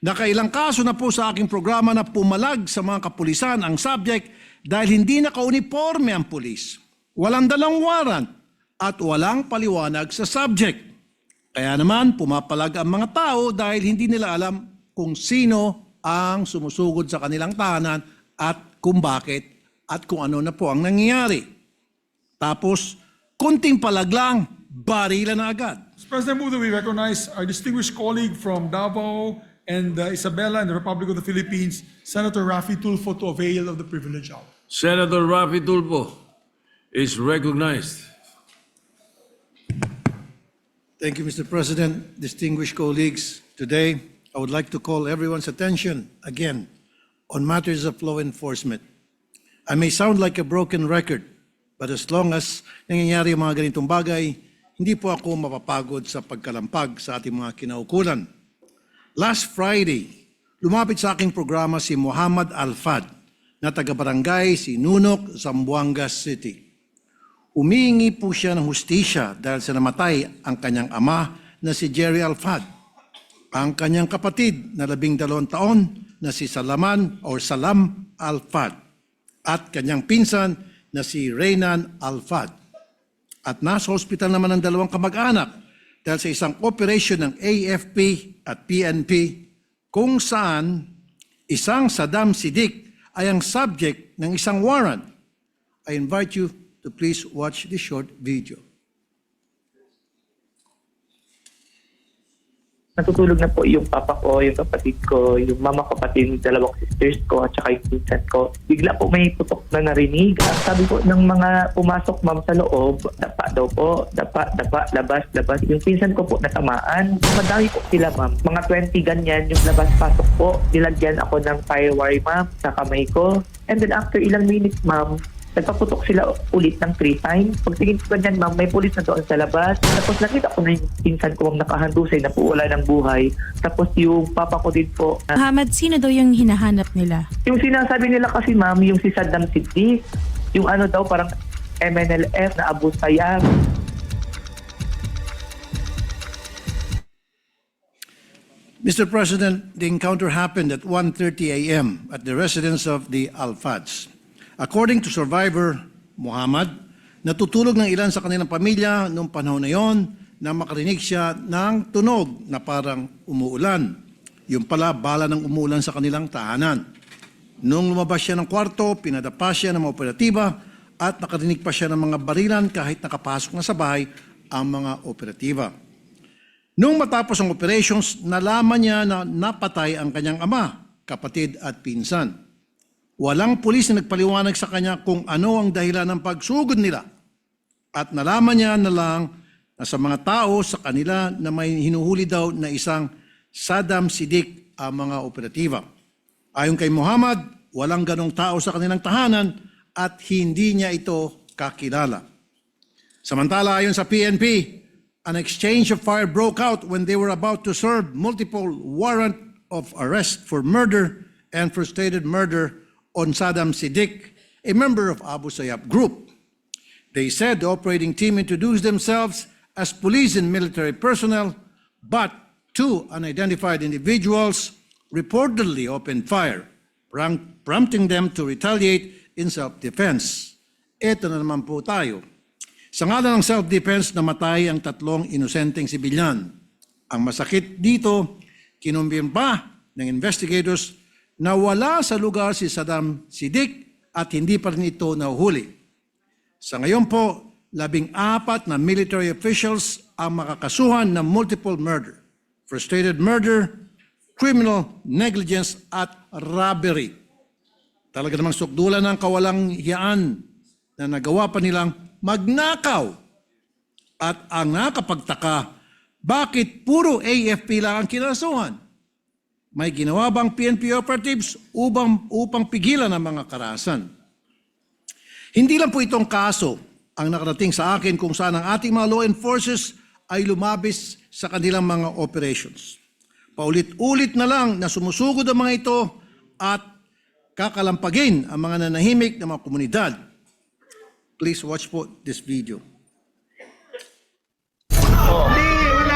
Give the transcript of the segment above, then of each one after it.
Nakailang kaso na po sa aking programa na pumalag sa mga kapulisan ang subject dahil hindi naka-uniforme ang pulis. Walang dalang warrant at walang paliwanag sa subject. Kaya naman pumapalag ang mga tao dahil hindi nila alam kung sino ang sumusugod sa kanilang tahanan at kung bakit at kung ano na po ang nangyayari. Tapos, kunting palag lang, barilan na agad. Mr. President, move that we recognize our distinguished colleague from Davao and Isabela in the Republic of the Philippines, Senator Raffy Tulfo, to avail of the privilege hour. Senator Raffy Tulfo is recognized. Thank you, Mr. President. Distinguished colleagues, today I would like to call everyone's attention again on matters of law enforcement. I may sound like a broken record, but as long as nangyayari ang mga ganitong bagay, hindi po ako mapapagod sa pagkalampag sa ating mga kinaukulan. Last Friday, lumapit sa aking programa si Muhammad Alfad na taga-barangay Sinunok, Zamboanga City. Humihingi po siya ng hustisya dahil sa namatay ang kanyang ama na si Jerry Alfad, ang kanyang kapatid na 12 taon na si Salam Alfad at kanyang pinsan na si Reynan Alfad. At nasa hospital naman ang dalawang kamag-anak dahil sa isang operation ng AFP at PNP kung saan isang Saddam Siddiq ay ang subject ng isang warrant. I invite you to please watch this short video. Natutulog na po yung papa ko, yung kapatid ko, yung mama ko, pati yung dalawang sisters ko, at saka yung pinsan ko. Bigla po may putok na narinig. At sabi po ng mga pumasok, ma'am, sa loob, dapa daw po, dapa, labas. Yung pinsan ko po natamaan. Madami po sila, ma'am. Mga 20 ganyan yung labas-pasok po. Nilagyan ako ng firewire, ma'am, sa kamay ko. And then after ilang minutes, ma'am, nagpaputok sila ulit ng 3 times. Pagtingin ko ganyan, ma'am, may pulis na doon sa labas. Tapos nakita ko na yung pinsan ko, ma'am, nakahandusay na po, wala ng buhay. Tapos yung papa ko din po. Muhammad, sino daw yung hinahanap nila? Yung sinasabi nila kasi, ma'am, yung si Saddam Siddiq, yung ano daw, parang MNLF na Abu Sayyaf. Mr. President, the encounter happened at 1:30 a.m. at the residence of the Alfads. According to survivor Muhammad, natutulog ng ilan sa kanilang pamilya noong panahon na yon na makarinig siya ng tunog na parang umuulan. Yung pala, bala ng umuulan sa kanilang tahanan. Nung lumabas siya ng kwarto, pinadapa siya ng mga operatiba at nakarinig pa siya ng mga barilan kahit nakapasok na sa bahay ang mga operatiba. Nung matapos ang operations, nalaman niya na napatay ang kanyang ama, kapatid at pinsan. Walang pulis na nagpaliwanag sa kanya kung ano ang dahilan ng pagsugod nila. At nalaman niya na lang na sa mga tao sa kanila na may hinuhuli daw na isang Saddam Siddiq ang mga operatiba. Ayon kay Muhammad, walang ganong tao sa kanilang tahanan at hindi niya ito kakilala. Samantala, ayon sa PNP, an exchange of fire broke out when they were about to serve multiple warrant of arrest for murder and frustrated murder on Saddam Siddiq, a member of Abu Sayyaf group. They said the operating team introduced themselves as police and military personnel, but 2 unidentified individuals reportedly opened fire, prompting them to retaliate in self-defense. Ito na naman po tayo. Sa ngalan ng self-defense, namatay ang 3 inosenteng sibilyan. Ang masakit dito, kinumbin pa ng investigators na wala sa lugar si Saddam Siddiq at hindi pa rin ito nahuhuli. Sa ngayon po, 14 na military officials ang makakasuhan ng multiple murder, frustrated murder, criminal negligence at robbery. Talaga namang sukdulan ng kawalang hiyaan na nagawa pa nilang magnakaw. At ang nakapagtaka, bakit puro AFP lang ang kinasuhan? May ginawa bang PNP operatives upang pigilan ang mga karahasan? Hindi lang po itong kaso ang nakarating sa akin kung saan ang ating mga law enforcers ay lumabis sa kanilang mga operations. Paulit-ulit na lang na sumusugod ang mga ito at kakalampagin ang mga nanahimik na mga komunidad. Please watch po this video. Wala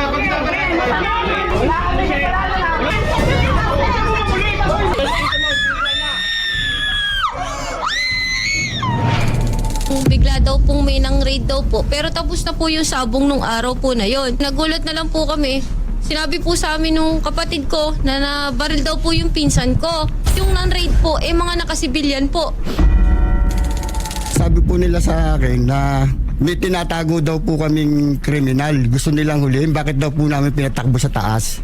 raid daw po. Pero tapos na po yung sabong nung araw po na yon. Nagulat na lang po kami. Sinabi po sa amin nung kapatid ko na nabaril daw po yung pinsan ko. Yung non-raid po, mga nakasibilyan po. Sabi po nila sa akin na may tinatago daw po kaming kriminal. Gusto nilang huliin. Bakit daw po namin pinatakbo sa taas?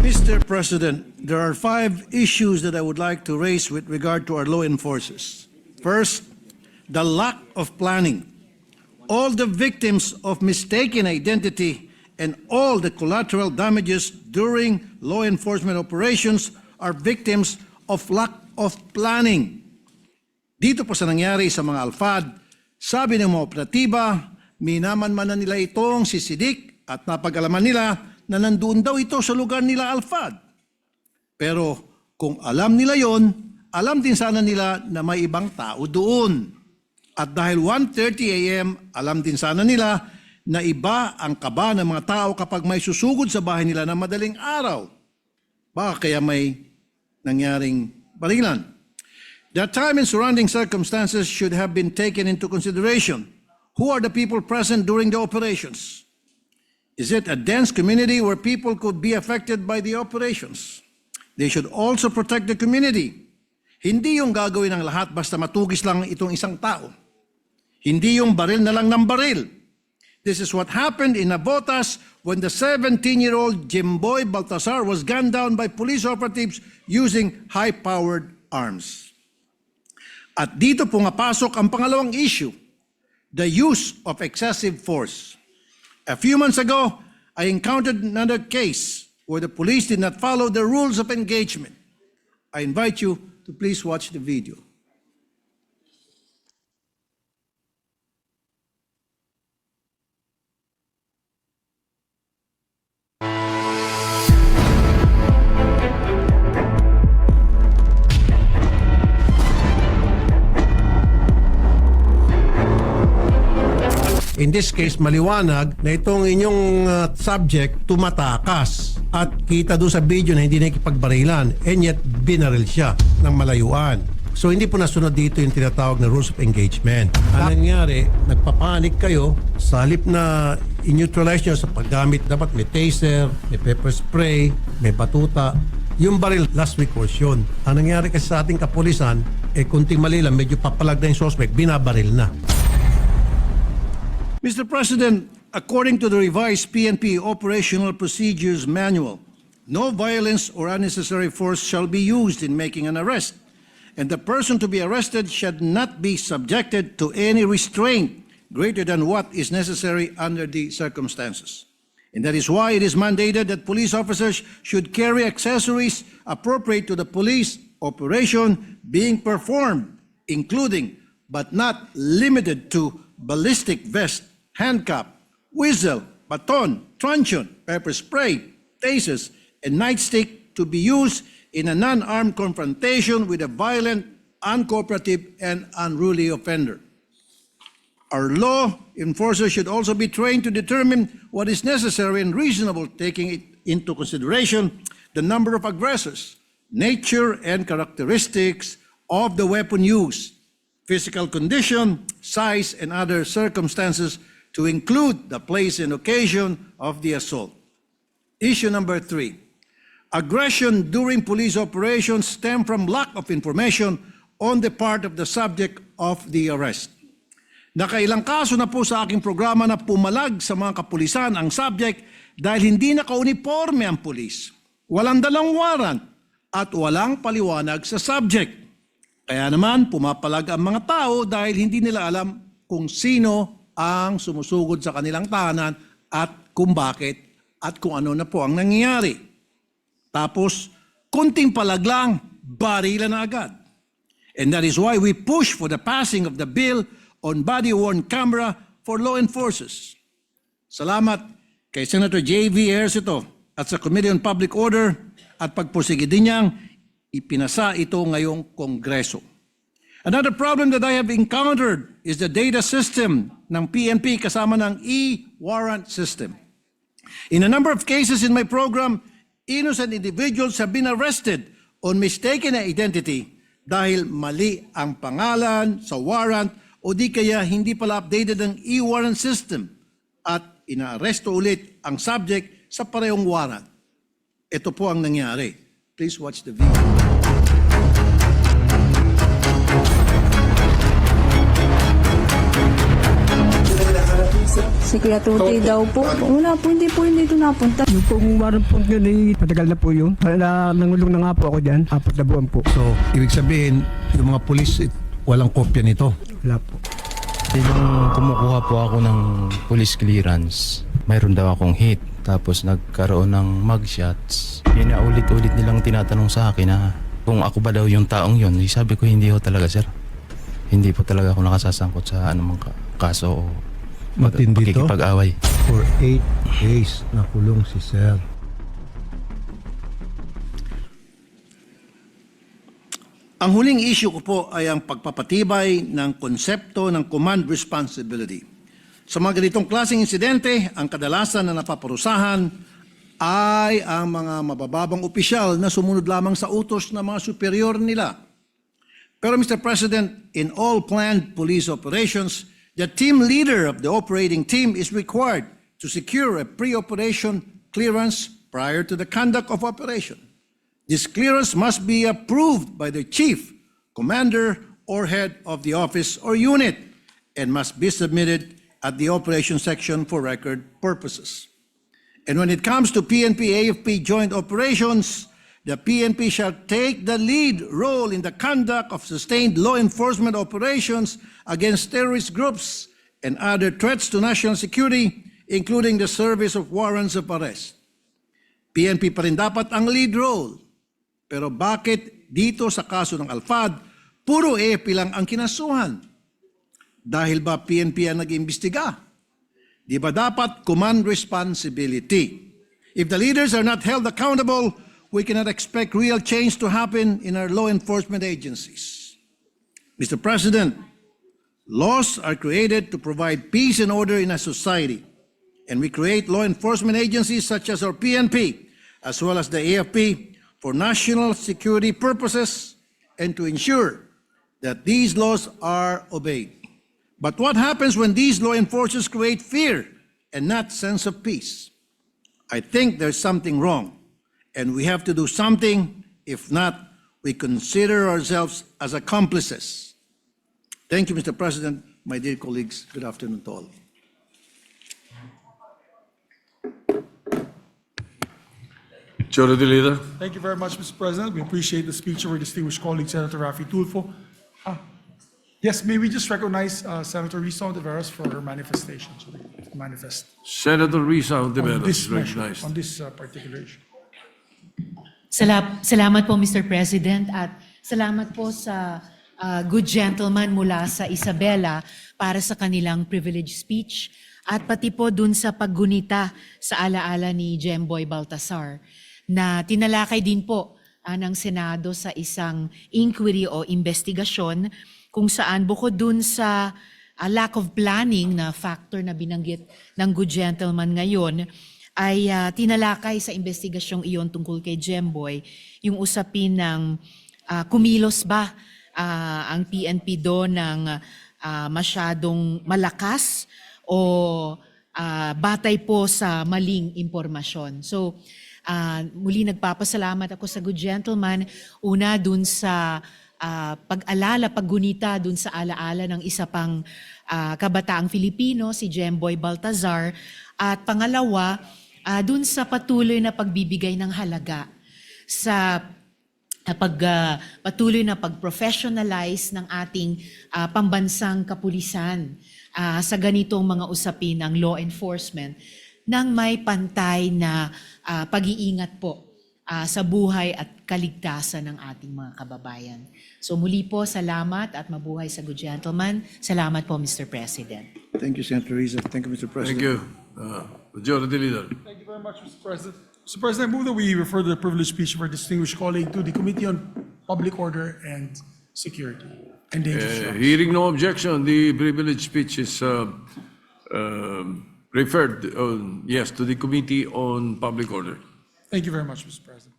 Mr. President, there are 5 issues that I would like to raise with regard to our law enforcers. First, the lack of planning. All the victims of mistaken identity and all the collateral damages during law enforcement operations are victims of lack of planning. Dito po sa nangyari sa mga Alfad, sabi ng mga operatiba, minaman-manan nila itong si Sidik at napag-alaman nila na nandoon daw ito sa lugar nila Alfad. Pero kung alam nila yon, alam din sana nila na may ibang tao doon. At dahil 1:30 a.m., alam din sana nila na iba ang kaba ng mga tao kapag may susugod sa bahay nila na madaling araw. Baka kaya may nangyaring barilan. The time and surrounding circumstances should have been taken into consideration. Who are the people present during the operations? Is it a dense community where people could be affected by the operations? They should also protect the community. Hindi yung gagawin ng lahat basta matugis lang itong isang tao. Hindi yung baril na lang ng baril. This is what happened in Navotas when the 17-year-old Jimboy Baltasar was gunned down by police operatives using high-powered arms. At dito po nga pasok ang pangalawang issue, the use of excessive force. A few months ago, I encountered another case where the police did not follow the rules of engagement. I invite you to please watch the video. In this case, maliwanag na itong inyong subject tumatakas at kita doon sa video na hindi nakikipagbarilan and yet binaril siya ng malayuan. So hindi po nasunod dito yung tinatawag na rules of engagement. Ang nangyari, nagpapanik kayo sa halip na in-neutralize nyo sa paggamit. Dapat may taser, may pepper spray, may batuta. Yung baril, last recourse yun. Ang nangyari kasi sa ating kapulisan, kunting mali lang, medyo papalag na yung suspect, binabaril na. Mr. President, according to the revised PNP Operational Procedures Manual, no violence or unnecessary force shall be used in making an arrest, and the person to be arrested should not be subjected to any restraint greater than what is necessary under the circumstances. And that is why it is mandated that police officers should carry accessories appropriate to the police operation being performed, including but not limited to ballistic vest, handcuff, whistle, baton, truncheon, pepper spray, tasers, and nightstick to be used in a non-armed confrontation with a violent, uncooperative, and unruly offender. Our law enforcers should also be trained to determine what is necessary and reasonable, taking it into consideration the number of aggressors, nature and characteristics of the weapon used, physical condition, size, and other circumstances to include the place and occasion of the assault. Issue number 3. Aggression during police operations stem from lack of information on the part of the subject of the arrest. Nakailang kaso na po sa aking programa na pumalag sa mga kapulisan ang subject dahil hindi naka-uniforme ang pulis, walang dalang warrant, at walang paliwanag sa subject. Kaya naman pumapalag ang mga tao dahil hindi nila alam kung sino ang sumusugod sa kanilang tahanan at kung bakit at kung ano na po ang nangyayari. Tapos, kunting palag lang, barilan na agad. And that is why we push for the passing of the bill on body-worn camera for law enforcers. Salamat kay Senator J.V. Ejercito at sa Committee on Public Order at pagpursige din niyang ipinasa ito ngayong Kongreso. Another problem that I have encountered is the data system ng PNP kasama ng e-warrant system. In a number of cases in my program, innocent individuals have been arrested on mistaken identity dahil mali ang pangalan sa warrant o di kaya hindi pala updated ang e-warrant system at inaaresto ulit ang subject sa parehong warrant. Ito po ang nangyari. Please watch the video. Si Kuya Tutoy daw po. Wala po, hindi po ito napunta. Yung pong warrant po yun ay matagal na po yun. Nangulong na nga po ako dyan, 4 na buwan po. So, ibig sabihin, yung mga pulis, walang kopya nito. Wala po. Nung kumukuha po ako ng police clearance, mayroon daw akong hit. Tapos nagkaroon ng mugshots. Yun na ulit-ulit nilang tinatanong sa akin na kung ako ba daw yung taong yun. Sabi ko, hindi ho talaga, sir. Hindi po talaga ako nakasasangkot sa anumang kaso o Matindi to. pakikipag-away. For 8 days nakulong si Sir. Ang huling issue ko po ay ang pagpapatibay ng konsepto ng command responsibility. Sa mga ganitong klaseng insidente, ang kadalasan na napaparusahan ay ang mga mabababang opisyal na sumunod lamang sa utos ng mga superior nila. Pero Mr. President, in all planned police operations, the team leader of the operating team is required to secure a pre-operation clearance prior to the conduct of operation. This clearance must be approved by the chief, commander, or head of the office or unit and must be submitted at the operation section for record purposes. And when it comes to PNP-AFP joint operations, the PNP shall take the lead role in the conduct of sustained law enforcement operations against terrorist groups and other threats to national security, including the service of warrants of arrest. PNP pa rin dapat ang lead role. Pero bakit dito sa kaso ng Alfad, puro AFP lang ang kinasuhan? Dahil ba PNP ang nag-imbestiga? Di ba dapat command responsibility? If the leaders are not held accountable, we cannot expect real change to happen in our law enforcement agencies. Mr. President, laws are created to provide peace and order in a society, and we create law enforcement agencies such as our PNP, as well as the AFP, for national security purposes and to ensure that these laws are obeyed. But what happens when these law enforcers create fear and not sense of peace? I think there's something wrong. And we have to do something. If not, we consider ourselves as accomplices. Thank you, Mr. President. My dear colleagues, good afternoon to all. Majority Leader. Thank you very much, Mr. President. We appreciate the speech of our distinguished colleague, Senator Raffy Tulfo. Yes, may we just recognize Senator Risa Ontiveros for her manifestation. So manifest Senator Risa on Ontiveros this is measure, recognized. on this particular issue. Salamat po, Mr. President, at salamat po sa good gentleman mula sa Isabela para sa kanilang privilege speech at pati po dun sa paggunita sa alaala ni Jemboy Baltasar na tinalakay din po ng Senado sa isang inquiry o investigasyon kung saan bukod dun sa lack of planning na factor na binanggit ng good gentleman ngayon, ay tinalakay sa investigasyong iyon tungkol kay Jemboy yung usapin ng kumilos ba ang PNP doon ng masyadong malakas o batay po sa maling impormasyon. So muli nagpapasalamat ako sa good gentleman una dun sa pag-alala, paggunita dun sa alaala ng isa pang kabataang Filipino, si Jemboy Baltazar, at pangalawa, dun sa patuloy na pagbibigay ng halaga sa patuloy na pag-professionalize ng ating pambansang kapulisan sa ganitong mga usapin ng law enforcement nang may pantay na pag-iingat po sa buhay at kaligtasan ng ating mga kababayan. So muli po, salamat at mabuhay sa good gentleman. Salamat po, Mr. President. Thank you, Senator Risa. Thank you, Mr. President. Thank you. Majority Leader. Thank you very much, Mr. President. Mr. President, I move that we refer the privileged speech of our distinguished colleague to the Committee on Public Order and Security. Endangered Shrubs. Hearing no objection, the privilege speech is referred, yes, to the Committee on Public Order. Thank you very much, Mr. President.